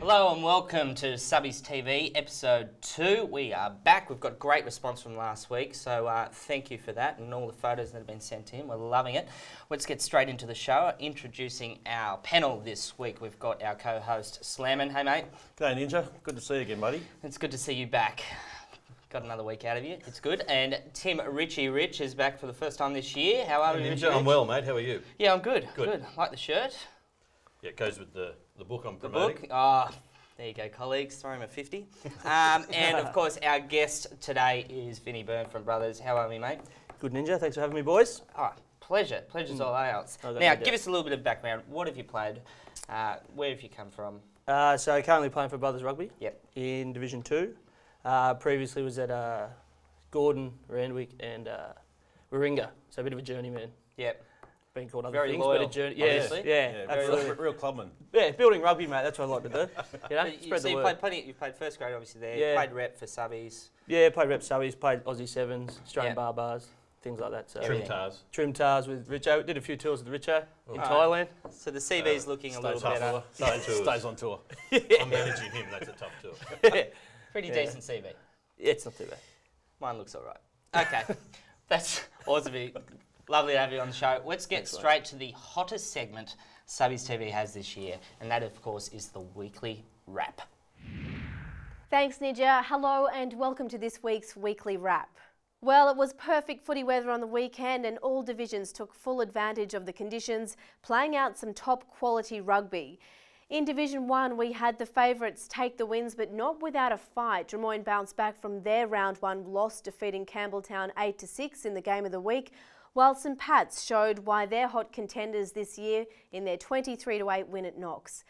Hello and welcome to Subbies TV, episode 2. We are back. We've got great response from last week, so thank you for that and all the photos that have been sent in. We're loving it. Let's get straight into the show. Introducing our panel this week, we've got our co-host Slammin. Hey mate. G'day Ninja, good to see you again buddy. It's good to see you back. Got another week out of you, it's good. And Tim Richie Rich is back for the first time this year. How are you, Ninja? I'm well mate, how are you? Yeah, I'm good. Good. Like the shirt. Yeah, it goes with the book I'm The promoting. book. Oh, there you go, colleagues. Throw him a 50. And of course, our guest today is Vinny Byrne from Brothers. How are we, mate? Good Ninja, thanks for having me boys. Oh, pleasure. Pleasure's all ours. Now, give us a little bit of background. What have you played? Where have you come from? So currently playing for Brothers Rugby. Yep. In Division 2. Previously was at Gordon, Randwick and Warringah, so a bit of a journeyman. Yep. Been called other Very things, loyal, but a journey. obviously. Yeah, absolutely. Real clubman. Yeah, building rugby, mate. That's what I like to do. You know, spread So the you word. played you played first grade, obviously there. Yeah. Played rep for Subbies. Yeah, played rep subbies, played Aussie Sevens, Australian Yeah. bars, things like that. So Everything. Trim trim tars tars. with Richo. Did a few tours with Richo in Alright. Thailand. So the CV's looking a little better. Stays on tour. I'm managing him, that's a tough tour. Pretty Yeah. decent CV. Yeah, it's not too bad. Mine looks all right. Okay. That's awesome. Lovely to have you on the show. Let's get straight to the hottest segment Subbies TV has this year, and that, of course, is the weekly wrap. Thanks, Ninja. Hello and welcome to this week's Weekly Wrap. Well, it was perfect footy weather on the weekend and all divisions took full advantage of the conditions, playing out some top quality rugby. In Division 1, we had the favourites take the wins, but not without a fight. Drummoyne bounced back from their round 1 loss, defeating Campbelltown 8-6 in the game of the week, while St Pat's showed why they're hot contenders this year in their 23-8 win at Knox.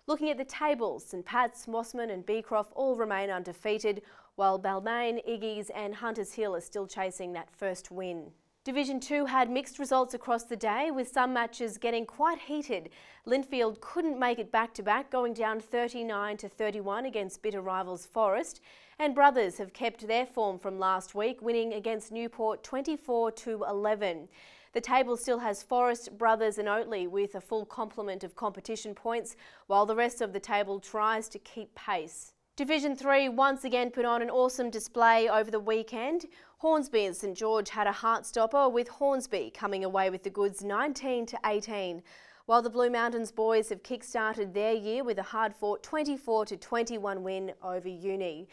Looking at the tables, St Pat's, Mossman and Beecroft all remain undefeated, while Balmain, Iggy's and Hunters Hill are still chasing that first win. Division 2 had mixed results across the day, with some matches getting quite heated. Linfield couldn't make it back-to-back, going down 39-31 against bitter rivals Forest, and Brothers have kept their form from last week, winning against Newport 24-11. The table still has Forest, Brothers and Oatley with a full complement of competition points, while the rest of the table tries to keep pace. Division 3 once again put on an awesome display over the weekend. Hornsby and St George had a heart-stopper, with Hornsby coming away with the goods 19-18, while the Blue Mountains boys have kick-started their year with a hard-fought 24-21 win over Uni.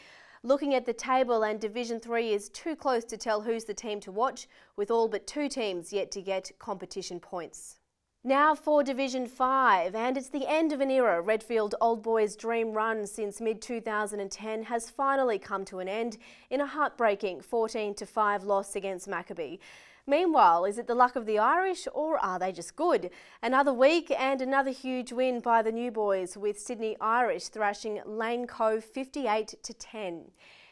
Looking at the table, and Division 3 is too close to tell who's the team to watch, with all but 2 teams yet to get competition points. Now for Division 5, and it's the end of an era. Redfield Old Boys' dream run since mid-2010 has finally come to an end in a heartbreaking 14-5 loss against Maccabee. Meanwhile, is it the luck of the Irish, or are they just good? Another week and another huge win by the new boys, with Sydney Irish thrashing Lane Cove 58-10.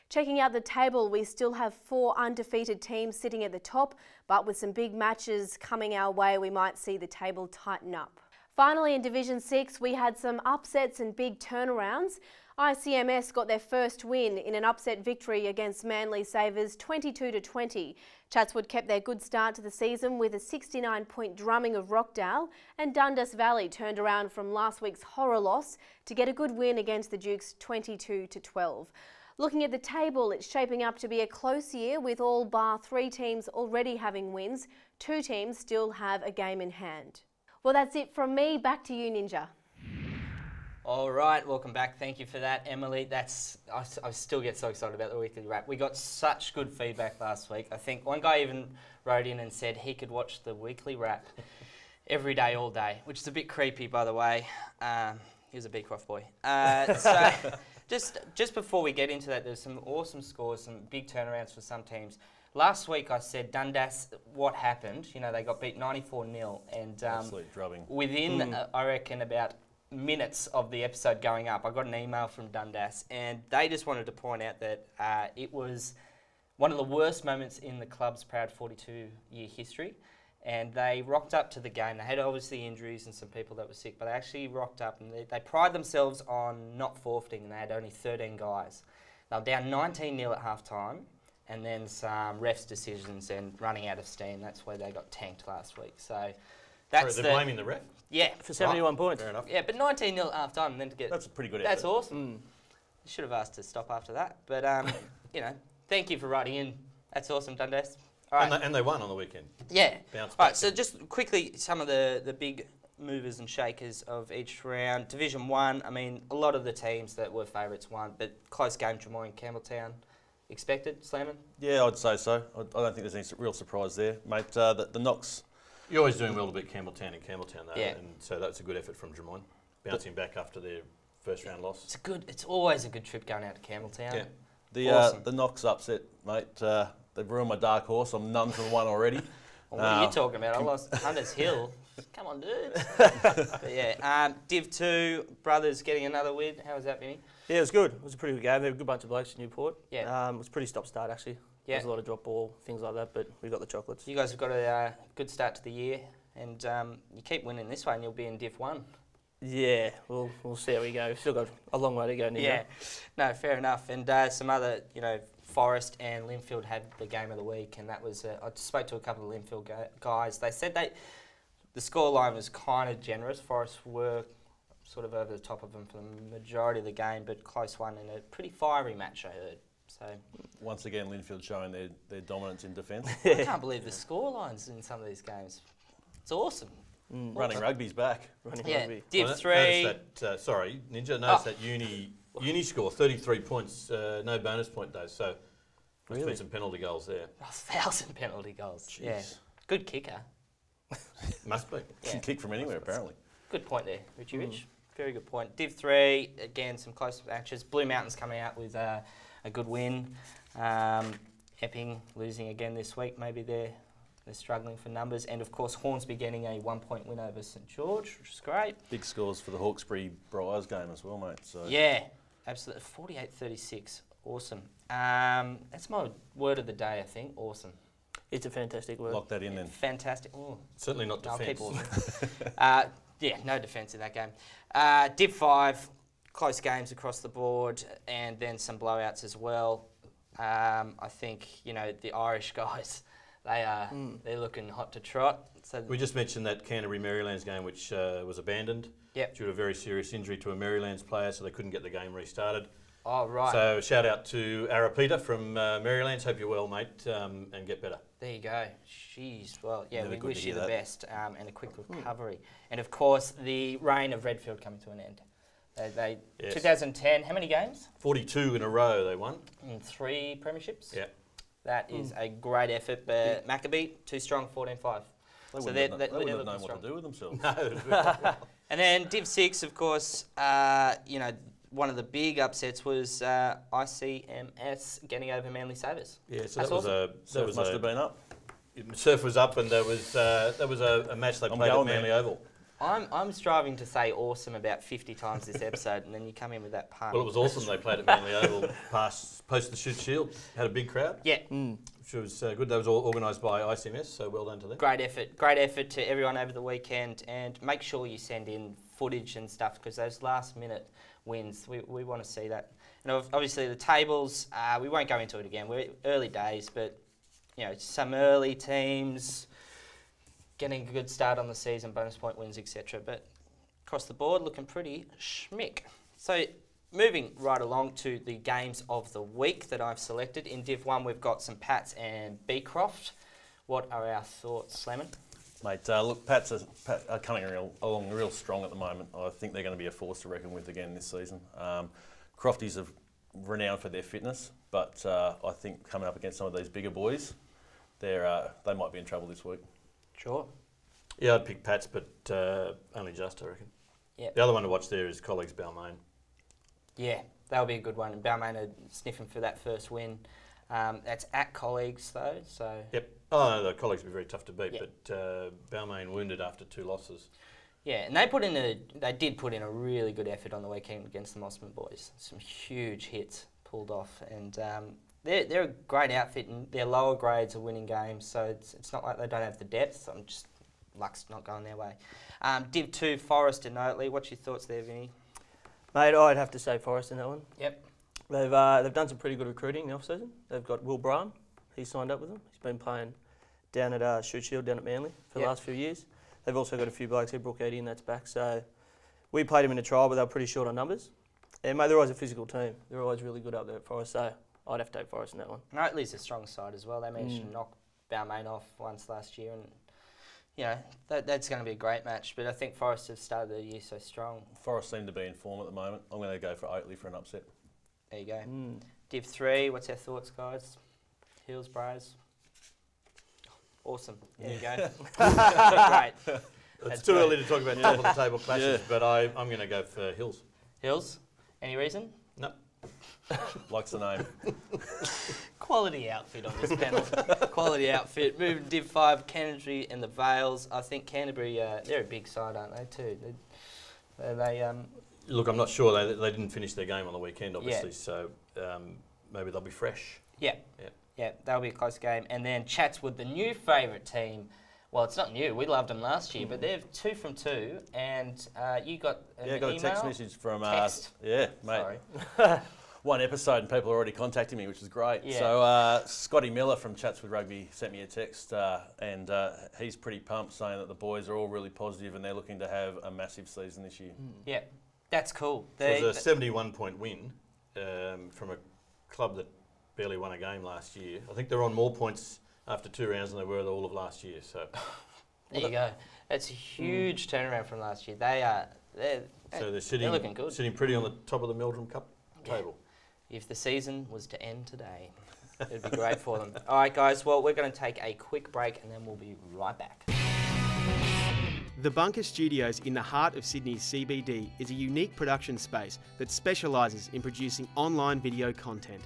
Checking out the table, we still have 4 undefeated teams sitting at the top, but with some big matches coming our way, we might see the table tighten up. Finally, in Division 6, we had some upsets and big turnarounds. ICMS got their first win in an upset victory against Manly Savers 22-20. Chatswood kept their good start to the season with a 69-point drumming of Rockdale, and Dundas Valley turned around from last week's horror loss to get a good win against the Dukes 22-12. Looking at the table, it's shaping up to be a close year, with all bar 3 teams already having wins. 2 teams still have a game in hand. Well, that's it from me. Back to you, Ninja. All right, welcome back. Thank you for that, Emily. I still get so excited about the weekly wrap. We got such good feedback last week. I think one guy even wrote in and said he could watch the weekly wrap every day, all day, which is a bit creepy, by the way. He was a Beecroft boy. So just before we get into that, there's some awesome scores, some big turnarounds for some teams. Last week I said Dundas, what happened? You know, they got beat 94-0, and Absolute drubbing. within I reckon about minutes of the episode going up, I got an email from Dundas, and they just wanted to point out that it was one of the worst moments in the club's proud 42-year history. And they rocked up to the game. They had obviously injuries and some people that were sick, but they actually rocked up, and they pride themselves on not forfeiting, and they had only 13 guys. They were down 19-0 at half-time, and then some refs' decisions and running out of steam. That's why they got tanked last week. So That's Sorry, they're blaming the ref? Yeah. For 71 points. Fair enough. Yeah, but 19-0 at half time and then to get... That's a pretty good effort. That's awesome. You should have asked to stop after that. But, you know, thank you for writing in. That's awesome, Dundas. All right. And they won on the weekend. Yeah. Bounced All back right, so just quickly, some of the big movers and shakers of each round. Division 1, I mean, a lot of the teams that were favourites won, but close game, Drummoyne, Campbelltown. Expected, Slammin? Yeah, I'd say so. I don't think there's any real surprise there, mate. The Knox... You're always doing well to beat Campbelltown in Campbelltown, though, Yeah. and so that's a good effort from Drummoyne, bouncing back after their first round loss. It's always a good trip going out to Campbelltown. Yeah. Awesome. The Knox upset, mate. They've ruined my dark horse. I'm none for one already. Well, what are you talking about? I lost Hunters Hill. Come on, dudes. But yeah, Div 2, Brothers getting another win. How was that, Vinny? Yeah, it was good. It was a pretty good game. There were a good bunch of blokes in Newport. Yeah. It was pretty stop-start, actually. Yeah. There was a lot of drop ball, things like that, but we got the chocolates. You guys have got a good start to the year, and you keep winning this way, and you'll be in Div 1. Yeah, we'll see how we go. We've still got a long way to go, Nico. Yeah, no, fair enough. And some other, you know, Forest and Linfield had the game of the week, and that was, I spoke to a couple of Linfield guys. They said the scoreline was kind of generous. Forest were sort of over the top of them for the majority of the game, but close one and a pretty fiery match, I heard. So Once again, Linfield showing their dominance in defence. I can't believe the scorelines in some of these games. It's awesome. Running rugby's back. Running Yeah, rugby. Div 3. Notice that, Ninja, notice that uni score, 33 points, no bonus point though, so there's been some penalty goals there. 1,000 penalty goals. Jeez. Yeah, good kicker. Must be. Yeah. Can kick from anywhere, apparently. Good point there, Richie Rich. Very good point. Div 3, again, some close matches. Blue Mountains coming out with a good win. Epping losing again this week. Maybe they're struggling for numbers. And, of course, Hornsby getting a 1-point win over St George, which is great. Big scores for the Hawkesbury Briars game as well, mate. So Yeah, absolutely. 48-36. Awesome. That's my word of the day, I think. Awesome. It's a fantastic work. lock that in then. Fantastic. Ooh. Certainly not I'll keep defence. awesome. Yeah, no defence in that game. Div 5, close games across the board, and then some blowouts as well. I think, you know, the Irish guys, they're looking hot to trot. So We just mentioned that Canterbury Marylands game, which was abandoned Yep. due to a very serious injury to a Marylands player, so they couldn't get the game restarted. Oh, right. So shout out to Arapita from Marylands. Hope you're well, mate, and get better. There you go. Jeez. Well, yeah, Never we good wish to you hear the that. best and a quick recovery. And, of course, the reign of Redfield coming to an end. Yes. 2010, how many games? 42 in a row they won. 3 premierships? Yeah. That is a great effort, but Maccabee, too strong, 14-5. They So wouldn't they're have known looking what strong. to do with themselves. And then Div 6, of course, you know, one of the big upsets was ICMS getting over Manly Sabres. Yeah, so That's that was awesome. Surf must have been up. Surf was up, and that was a match they played at going Manly there. Oval. I'm striving to say awesome about 50 times this episode, and then you come in with that pun. Well, it was awesome they played at Manly Oval post the Shoot Shield. Had a big crowd, Yeah, which was good. That was all organised by ICMS, so well done to them. great effort to everyone over the weekend, and make sure you send in footage and stuff because those last minute wins, we want to see that. And obviously the tables, we won't go into it again. We're early days, but you know, some early teams getting a good start on the season, bonus point wins, etc. But across the board, looking pretty schmick. So moving right along to the games of the week that I've selected. In Div 1, we've got some Pats and Beecroft. What are our thoughts, Slammin? Mate, look, Pats are coming along real strong at the moment. I think they're going to be a force to reckon with again this season. Crofties are renowned for their fitness, but I think coming up against some of these bigger boys, they might be in trouble this week. Sure. Yeah, I'd pick Pats, but only just, I reckon. Yep. The other one to watch there is Colleagues Balmain. Yeah, that'll be a good one. And Balmain are sniffing for that first win. That's at Colleagues, though, so... Yep. Oh, no, the Colleagues will be very tough to beat, Yep. but Balmain wounded after 2 losses. Yeah, and they did put in a really good effort on the weekend against the Mossman boys. Some huge hits pulled off, and they're a great outfit, and their lower grades are winning games, so it's not like they don't have the depth. Luck's not going their way. Div 2, Forest and Oatley. What's your thoughts there, Vinny? Mate, I'd have to say Forest in that one. Yep. They've done some pretty good recruiting in the off-season. They've got Will Bryan. He signed up with them. He's been playing down at Shoot Shield, down at Manly for the last few years. they've also got a few blokes here, Brooke Eady, and that's back. So we played them in a trial, but they were pretty short on numbers. And mate, they're always a physical team. They're always really good up there at Forest. So I'd have to take Forest in that one. Oatley's a strong side as well. They managed to knock Balmain off once last year, and you know that's going to be a great match. But I think Forest have started the year so strong. Forest seem to be in form at the moment. I'm going to go for Oatley for an upset. There you go. Div 3, what's our thoughts, guys? Hillsboroughs. Awesome. There you go. Great. It's too early to talk about top of the table clashes, but I'm going to go for Hills. Hills? Any reason? No. Likes the name. Quality outfit on this panel. Quality outfit. Moving to Div 5, Canterbury and the Vales. I think Canterbury, they're a big side, aren't they, too? Look, I'm not sure. They didn't finish their game on the weekend, obviously, so maybe they'll be fresh. Yeah, that'll be a close game. And then Chatswood, the new favourite team. Well, it's not new. We loved them last year, but they're 2 from 2, and you got an email? I got a text message from... Text? Yeah, mate. Sorry. One episode and people are already contacting me, which is great. Yeah. So Scotty Miller from Chatswood Rugby sent me a text and he's pretty pumped, saying that the boys are all really positive and they're looking to have a massive season this year. Yeah, that's cool. It was a 71-point win from a club that barely won a game last year. I think they're on more points after 2 rounds than they were all of last year. So there you go. That's a huge turnaround from last year. They're looking good. Sitting pretty on the top of the Meldrum Cup table. If the season was to end today, it'd be great for them. All right, guys. Well, we're going to take a quick break and then we'll be right back. The Bunker Studios in the heart of Sydney's CBD is a unique production space that specialises in producing online video content.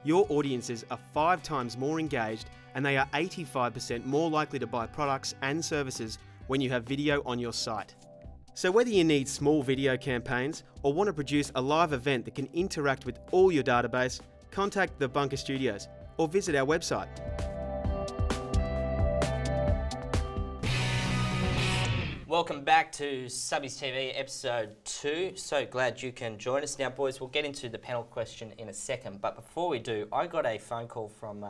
Your audiences are 5 times more engaged and they are 85% more likely to buy products and services when you have video on your site. So whether you need small video campaigns or want to produce a live event that can interact with all your database, contact the Bunker Studios or visit our website. Welcome back to Subbies TV episode 2. So glad you can join us. Now, boys, we'll get into the panel question in a second. But before we do, I got a phone call from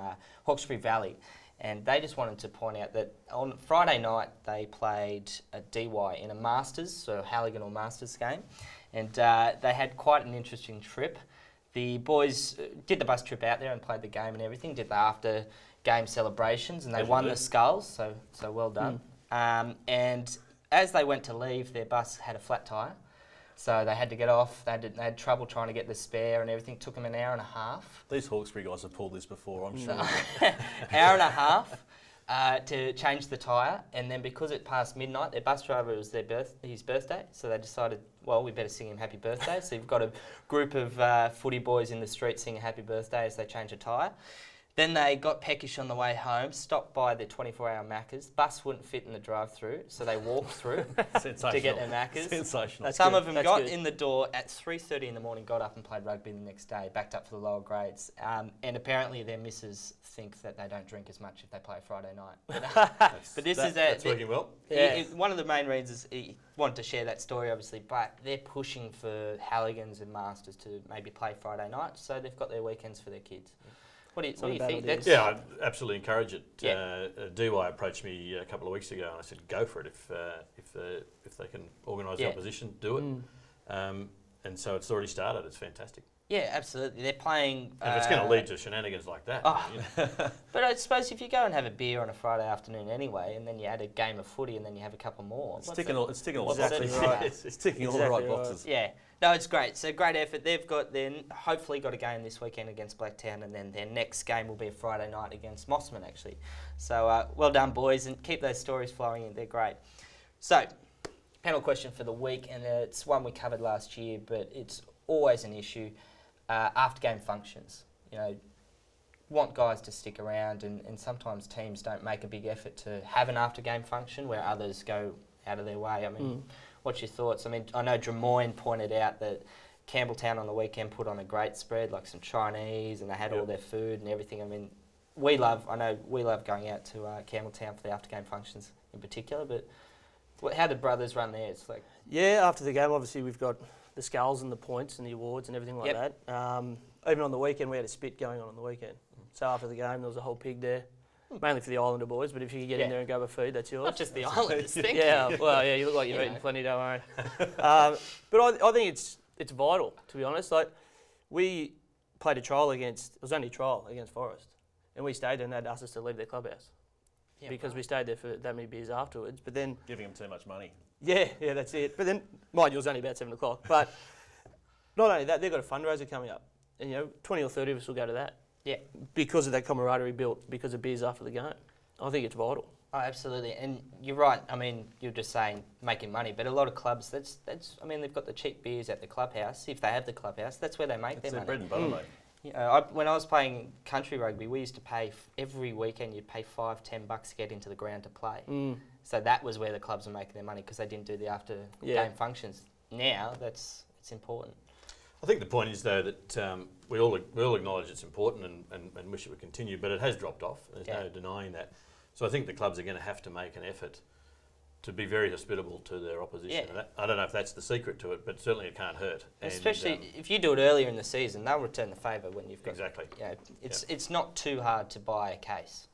Hawkesbury Valley. And they just wanted to point out that on Friday night they played a DY in a Masters, so Halligan or Masters game. And they had quite an interesting trip. The boys did the bus trip out there and played the game and everything, did the after-game celebrations, and they won the sculls, so well done. And as they went to leave, their bus had a flat tyre. So they had to get off. They had trouble trying to get the spare and everything. Took them an hour and a half. These Hawkesbury guys have pulled this before, I'm sure. Hour and a half to change the tyre, and then because it passed midnight, their bus driver, it was his birthday, so they decided, well, we better sing him happy birthday. So you've got a group of footy boys in the street singing happy birthday as they change a tyre. Then they got peckish on the way home, stopped by the 24-hour Maccas. Bus wouldn't fit in the drive-through, so they walked through to get their Maccas. Sensational. Some of them got in the door at 3:30 in the morning, got up and played rugby the next day, backed up for the lower grades. And apparently their missus think that they don't drink as much if they play Friday night. But that's working well. One of the main reasons he wanted to share that story, obviously, but they're pushing for Halligans and Masters to maybe play Friday night, so they've got their weekends for their kids. What do you think? Yeah, I'd absolutely encourage it. Yeah. DY approached me a couple of weeks ago and I said, go for it. If they can organise the opposition, do it. And so it's already started. It's fantastic. Yeah, absolutely. They're playing... And if it's going to lead to shenanigans like that. But I suppose if you go and have a beer on a Friday afternoon anyway, and then you add a game of footy and then you have a couple more... It's ticking all Exactly the right boxes. Yeah. No, it's great. So great effort. They've hopefully got a game this weekend against Blacktown, and then their next game will be a Friday night against Mossman, actually. So well done, boys, and keep those stories flowing in. They're great. So, panel question for the week, and it's one we covered last year, but it's always an issue. After-game functions. You know, want guys to stick around, and sometimes teams don't make a big effort to have an after-game function where others go out of their way. I mean, what's your thoughts? I mean, I know Drummoyne pointed out that Campbelltown on the weekend put on a great spread, like some Chinese, and they had all their food and everything. I mean, I know we love going out to Campbelltown for the after-game functions in particular, but how did Brothers run there? It's like... Yeah, after the game, obviously, we've got the skulls and the points and the awards and everything like that. Even on the weekend, we had a spit going on the weekend. So after the game, there was a whole pig there. Mainly for the Islander boys, but if you can get in there and grab a feed, that's yours. Not just the Islanders, thank Yeah, you. well, yeah, you look like you've eaten plenty, don't worry. But I think it's vital, to be honest. Like, we played a trial against, it was only a trial against Forest, and we stayed there and they'd asked us to leave their clubhouse because we stayed there for that many beers afterwards. But then... Giving them too much money. Yeah, that's it. But then, mind you, it was only about 7 o'clock. But not only that, they've got a fundraiser coming up. And, 20 or 30 of us will go to that. Yeah. Because of that camaraderie built, because of beers after the game. I think it's vital. Oh, absolutely. And you're right. I mean, you're just saying making money, but a lot of clubs, they've got the cheap beers at the clubhouse. If they have the clubhouse, that's where they make their money. Bread and butter, mate. When I was playing country rugby, we used to pay, every weekend you'd pay $5-10 to get into the ground to play. So that was where the clubs were making their money because they didn't do the after game functions. Now, it's important. I think the point is, though, that we all acknowledge it's important and wish it would continue, but it has dropped off. There's no denying that. So I think the clubs are going to have to make an effort to be very hospitable to their opposition. Yeah. And I don't know if that's the secret to it, but certainly it can't hurt. Especially if you do it earlier in the season, they'll return the favour when you've got... Exactly. It's not too hard to buy a case.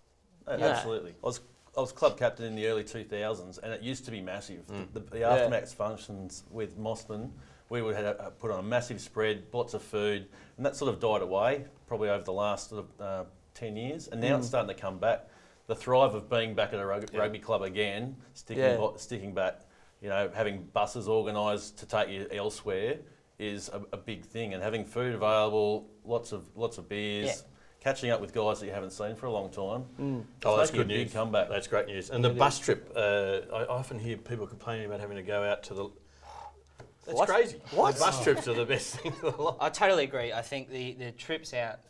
Absolutely. I was club captain in the early 2000s, and it used to be massive. The aftermatch functions with Mossman, we would have put on a massive spread, lots of food, and that sort of died away probably over the last 10 years, and now it's starting to come back. The thrive of being back at a rugby club again, sticking back, having buses organised to take you elsewhere is a big thing, and having food available, lots of beers, catching up with guys that you haven't seen for a long time. Oh, that's good news. Big comeback. That's great news. And the bus trip, I often hear people complaining about having to go out to the... That's crazy. What? The bus trips are the best thing of the lot. I totally agree. I think the trips out,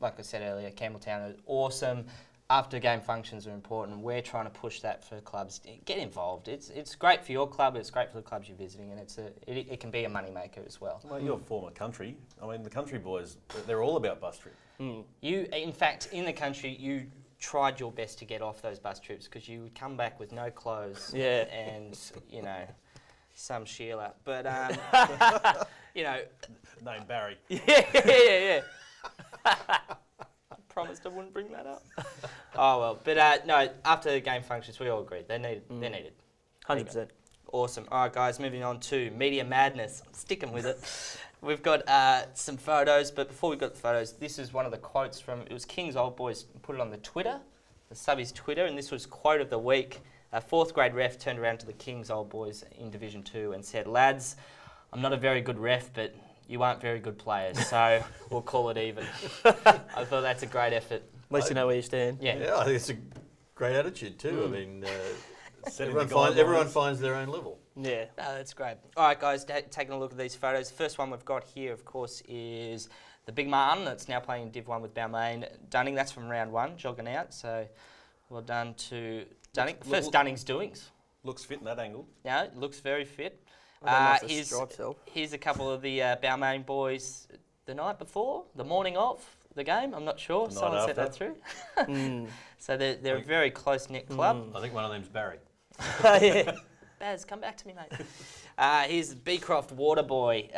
like I said earlier, Campbelltown is awesome. After game functions are important. We're trying to push that for clubs. Get involved. It's great for your club. It's great for the clubs you're visiting, and it can be a money maker as well. Well, your former country. I mean, the country boys, they're all about bus trips. You, in fact, in the country, you tried your best to get off those bus trips because you would come back with no clothes. And some Sheila, but Name Barry. Yeah. Promised I wouldn't bring that up. Oh well, but no. After the game functions, we all agreed they're needed. They're needed. 100%. Awesome. All right, guys. Moving on to media madness. I'm sticking with it. We've got some photos, but before we got the photos, this is one of the quotes from. It was King's Old Boys put it on the Twitter, the Subbies Twitter, and this was quote of the week. A 4th grade ref turned around to the King's Old Boys in Division 2 and said, "Lads, I'm not a very good ref, but you aren't very good players, so we'll call it even." I thought that's a great effort. At least you know where you stand. Yeah, I think it's a great attitude too. I mean, everyone finds their own level. Yeah. No, that's great. All right, guys, taking a look at these photos. The first one we've got here, of course, is the Big Man that's now playing in Div 1 with Balmain. Dunning, that's from round 1, jogging out. So well done to Dunning. First Dunning's doings. Looks fit in that angle. Yeah, looks very fit. Here's a couple of the Balmain boys the night before, the morning of the game. I'm not sure. Someone sent that through. So they're a very close-knit club. I think one of them's Barry. Baz, come back to me, mate. Here's Beecroft Water Boy.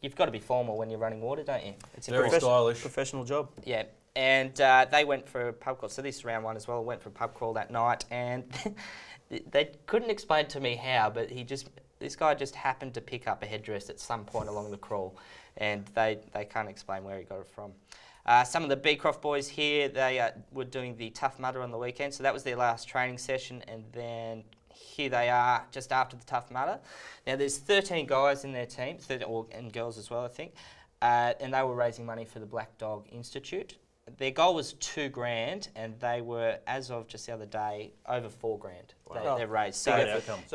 You've got to be formal when you're running water, don't you? It's very stylish. Professional job. Yeah. And they went for a pub crawl. So this is round 1 as well. Went for a pub crawl that night, and they couldn't explain to me how, but this guy just happened to pick up a headdress at some point along the crawl, and they can't explain where he got it from. Some of the Beecroft boys here, they were doing the Tough Mudder on the weekend, so that was their last training session, and then here they are just after the Tough Mudder. Now there's 13 guys in their team, and girls as well, I think, and they were raising money for the Black Dog Institute. Their goal was $2,000, and they were, as of just the other day, over $4,000 they raised. So they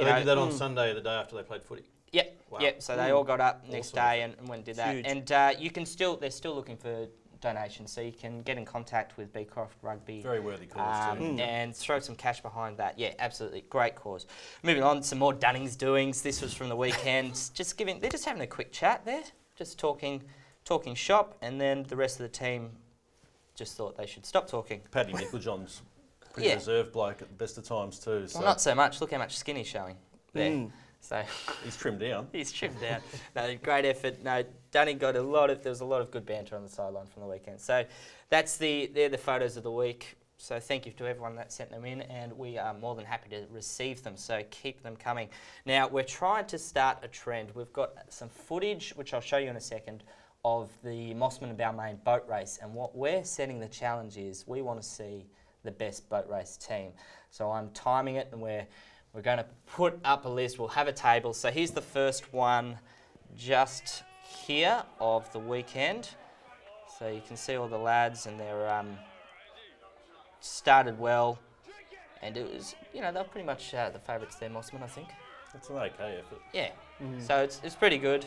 did that on Sunday, the day after they played footy. Yep, Wow. yep. So they all got up next day and went and did that. Huge. And they're still looking for donations, so you can get in contact with Beecroft Rugby. Very worthy cause too. And throw some cash behind that. Yeah, absolutely, great cause. Moving on, some more Dunning's doings. This was from the weekend. They're just having a quick chat there, just talking shop, and then the rest of the team just thought they should stop talking. Paddy Nicholjohn's pretty reserved bloke at the best of times too. So. Well, not so much. Look how much skin he's showing there. So he's trimmed down. He's trimmed down. No, great effort. No, Dunning got there was a lot of good banter on the sideline from the weekend. So they're the photos of the week. So thank you to everyone that sent them in, and we are more than happy to receive them, so keep them coming. Now, we're trying to start a trend. We've got some footage, which I'll show you in a second, of the Mossman and Balmain boat race, and what we're setting the challenge is we want to see the best boat race team. So I'm timing it, and we're going to put up a list. We'll have a table. So here's the first one just here of the weekend. So you can see all the lads, and they're started well, and it was, you know, they're pretty much the favourites there, Mossman, I think. It's an okay effort. Yeah. So it's pretty good.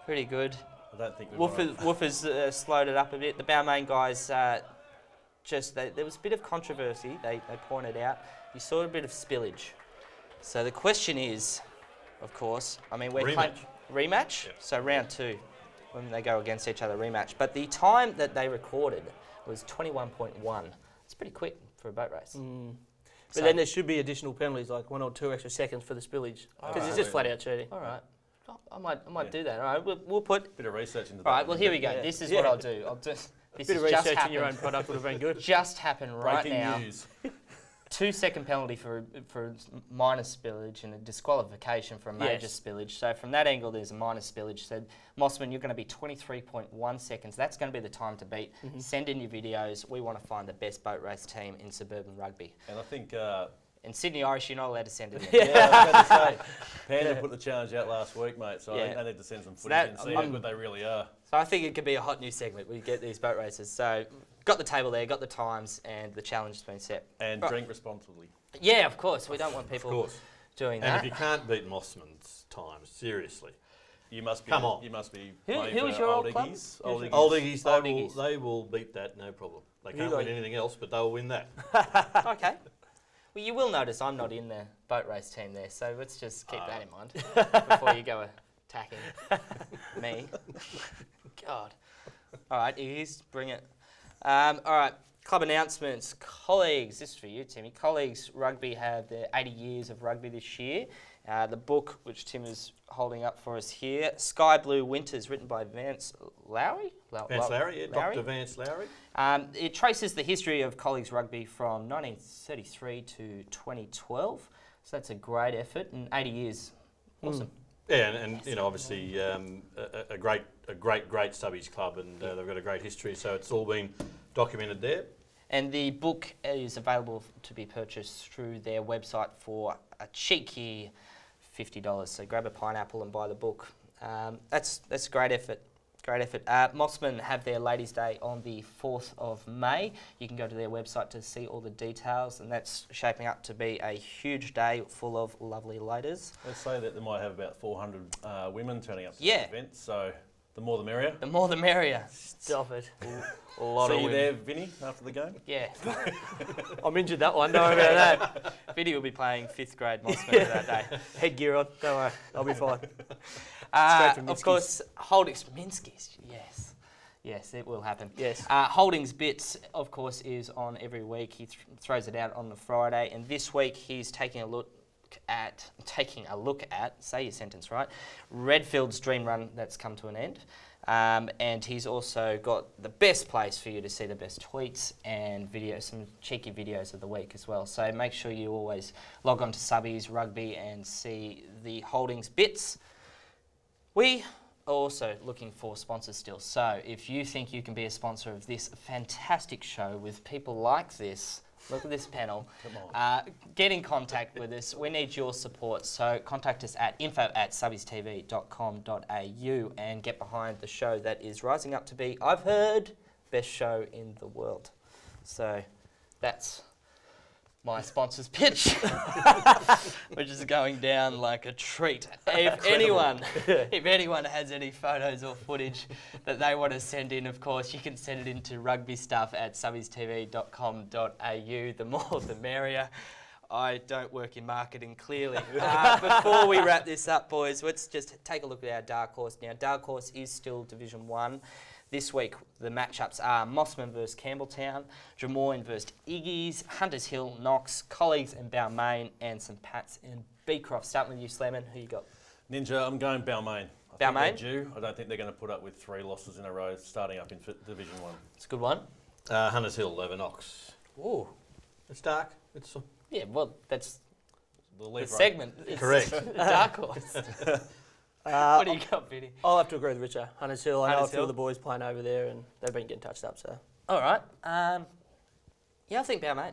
Pretty good. I don't think Woofers slowed it up a bit. The Balmain guys, there was a bit of controversy, they pointed out. You saw a bit of spillage. So the question is, of course, I mean, we're playing rematch, yep. So round 2, when they go against each other, rematch. But the time that they recorded was 21.1. It's pretty quick for a boat race. But then there should be additional penalties, like 1 or 2 extra seconds for the spillage, because it's just flat out cheating. All right. I might do that. All right, we'll put a bit of research into that. All right, well, here we go. Yeah. This is what I'll do. This bit of research in your own product would have been good. Just happened right Breaking now. News. 2-second penalty for minor spillage and a disqualification for a major spillage. So from that angle, there's a minor spillage. So Mossman, you're going to be 23.1 seconds. That's going to be the time to beat. Send in your videos. We want to find the best boat race team in Suburban Rugby. And I think... in Sydney Irish, you're not allowed to send it in. Yeah, I was about to say, Panda put the challenge out last week, mate, so I think they need to send some footage and see how good they really are. So I think it could be a hot new segment. We get these boat races. So got the table there, got the times, and the challenge has been set. And drink responsibly. Yeah, of course. We don't want people doing that. And if you can't beat Mossman's times, seriously, you must be. Come on. You must be. Who was your old club? Old Iggies, they will beat that, no problem. They can't win anything else, but they'll win that. Okay. Well, you will notice I'm not in the boat race team there, so let's just keep that in mind before you go attacking me. God. All right, Iggies, bring it. All right, club announcements. Colleagues, this is for you, Timmy. Colleagues Rugby have their 80 years of rugby this year. The book, which Tim is holding up for us here, Sky Blue Winters, written by Vance Lowry? Dr. Vance Lowry. It traces the history of Colleagues Rugby from 1933 to 2012. So that's a great effort, and 80 years, awesome. Yeah, and you know, obviously a great Subbies club, and they've got a great history, so it's all been documented there. And the book is available to be purchased through their website for a cheeky $50. So grab a pineapple and buy the book. That's a great effort. Great effort. Mossman have their Ladies' Day on the 4th of May. You can go to their website to see all the details, and that's shaping up to be a huge day full of lovely ladies. They say that they might have about 400 women turning up to the event, so the more the merrier. The more the merrier. Stop it. A lot of See you women. there, Vinny, after the game? Yeah. I'm injured that one, don't worry about that. Vinny will be playing 5th grade Mossman that day. Headgear on, don't worry, I'll be fine. Of course, Holdings, Minsky's, yes. Yes, it will happen. Yes. Holdings Bits, of course, is on every week. He throws it out on the Friday, and this week he's taking a look at, say your sentence right, Redfield's Dream Run that's come to an end. And he's also got the best place for you to see the best tweets and videos, some cheeky videos of the week as well. So make sure you always log on to Subbies Rugby and see the Holdings Bits. We are also looking for sponsors still. So if you think you can be a sponsor of this fantastic show with people like this, look at this panel. Come on. Get in contact with us. We need your support. So contact us at info@subbiestv.com.au and get behind the show that is rising up to be, I've heard, best show in the world. So that's my sponsor's pitch, which is going down like a treat. If anyone has any photos or footage that they want to send in, of course, you can send it into rugbystuff@subbiestv.com.au. The more the merrier. I don't work in marketing, clearly. Before we wrap this up, boys, let's just take a look at our Dark Horse. Now, Dark Horse is still Division 1. This week, the matchups are Mossman versus Campbelltown, Drummoyne versus Iggies, Hunters Hill, Knox, Colleagues and Balmain, and St Pat's and Beecroft. Starting with you, Slammin, who you got? Ninja, I'm going Balmain. Balmain? I think they're due. I don't think they're going to put up with 3 losses in a row starting up in Division 1. It's a good one. Hunters Hill over Knox. Ooh. It's dark. It's Yeah, well, that's The the lead segment. It's correct. Dark horse. What do you got, Vinny? I'll have to agree with Richard. Hunters Hill, I know a Hunters few Hill. of the boys playing over there and they've been getting touched up, so. All right. Yeah, I think Balmain.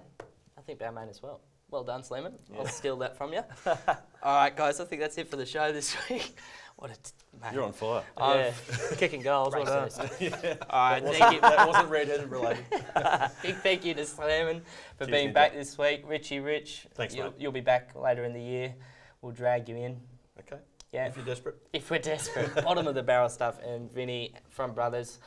I think Balmain as well. Well done, Slammin. I'll steal that from you. All right, guys, I think that's it for the show this week. What a mate. You're on fire. Yeah, kicking goals, well done. Racist. All right, thank you. That wasn't red-headed related. Big thank you to Slammin for Cheers, being Ninja. back this week. Richie Rich, Thanks, mate. you'll be back later in the year. We'll drag you in. Okay. Yeah, If you're desperate. if we're desperate. Bottom of the barrel stuff. And Vinny from Brothers,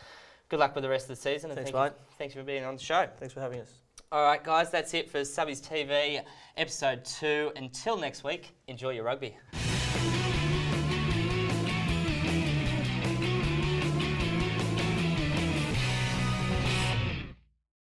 good luck with the rest of the season. And Thanks, thank mate. Thanks for being on the show. Thanks for having us. All right, guys, that's it for Subbies TV, episode 2. Until next week, enjoy your rugby.